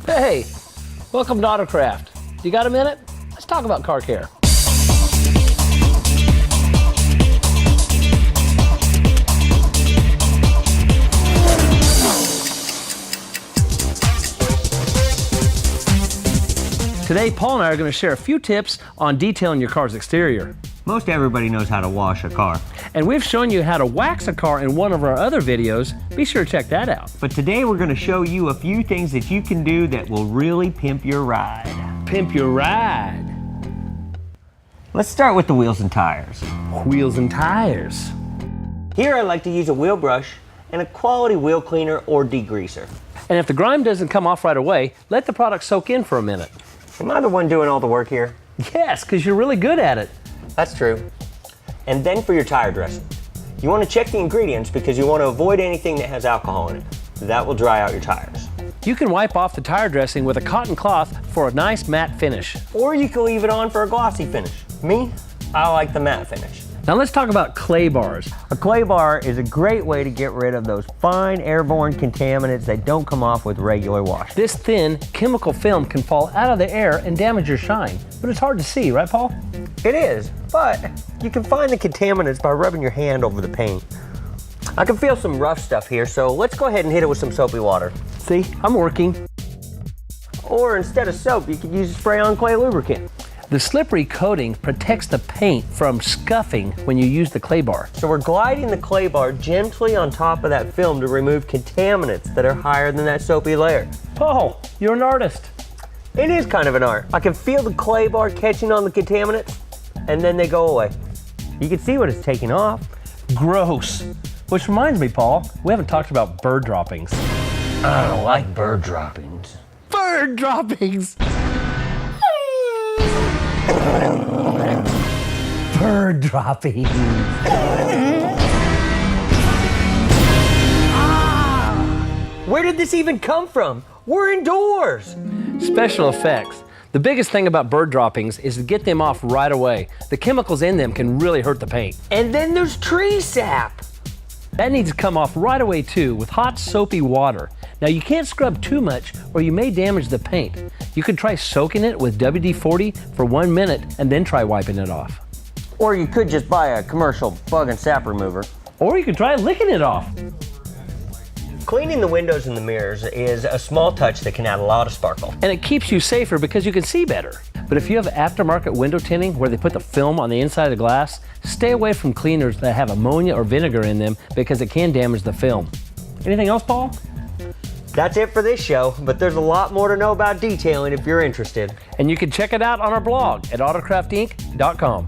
Hey, welcome to Autocraft. You got a minute? Let's talk about car care. Today, Paul and I are going to share a few tips on detailing your car's exterior. Most everybody knows how to wash a car. And we've shown you how to wax a car in one of our other videos. Be sure to check that out. But today we're going to show you a few things that you can do that will really pimp your ride. Pimp your ride. Let's start with the wheels and tires. Wheels and tires. Here I like to use a wheel brush and a quality wheel cleaner or degreaser. And if the grime doesn't come off right away, let the product soak in for a minute. Am I the one doing all the work here? Yes, because you're really good at it. That's true. And then for your tire dressing. You want to check the ingredients because you want to avoid anything that has alcohol in it. That will dry out your tires. You can wipe off the tire dressing with a cotton cloth for a nice matte finish. Or you can leave it on for a glossy finish. Me, I like the matte finish. Now let's talk about clay bars. A clay bar is a great way to get rid of those fine airborne contaminants that don't come off with regular wash. This thin chemical film can fall out of the air and damage your shine, but it's hard to see, right, Paul? It is, but you can find the contaminants by rubbing your hand over the paint. I can feel some rough stuff here, so let's go ahead and hit it with some soapy water. See, I'm working. Or instead of soap, you could use spray-on clay lubricant. The slippery coating protects the paint from scuffing when you use the clay bar. So we're gliding the clay bar gently on top of that film to remove contaminants that are higher than that soapy layer. Paul, you're an artist. It is kind of an art. I can feel the clay bar catching on the contaminants, and then they go away. You can see what it's taking off. Gross. Which reminds me, Paul, we haven't talked about bird droppings. I don't like bird droppings. Bird droppings! Bird droppings. Where did this even come from? We're indoors. Special effects. The biggest thing about bird droppings is to get them off right away. The chemicals in them can really hurt the paint. And then there's tree sap. That needs to come off right away too with hot soapy water. Now you can't scrub too much or you may damage the paint. You could try soaking it with WD-40 for 1 minute and then try wiping it off. Or you could just buy a commercial bug and sap remover. Or you could try licking it off. Cleaning the windows and the mirrors is a small touch that can add a lot of sparkle. And it keeps you safer because you can see better. But if you have aftermarket window tinting where they put the film on the inside of the glass, stay away from cleaners that have ammonia or vinegar in them because it can damage the film. Anything else, Paul? That's it for this show, but there's a lot more to know about detailing if you're interested. And you can check it out on our blog at autocraftinc.com.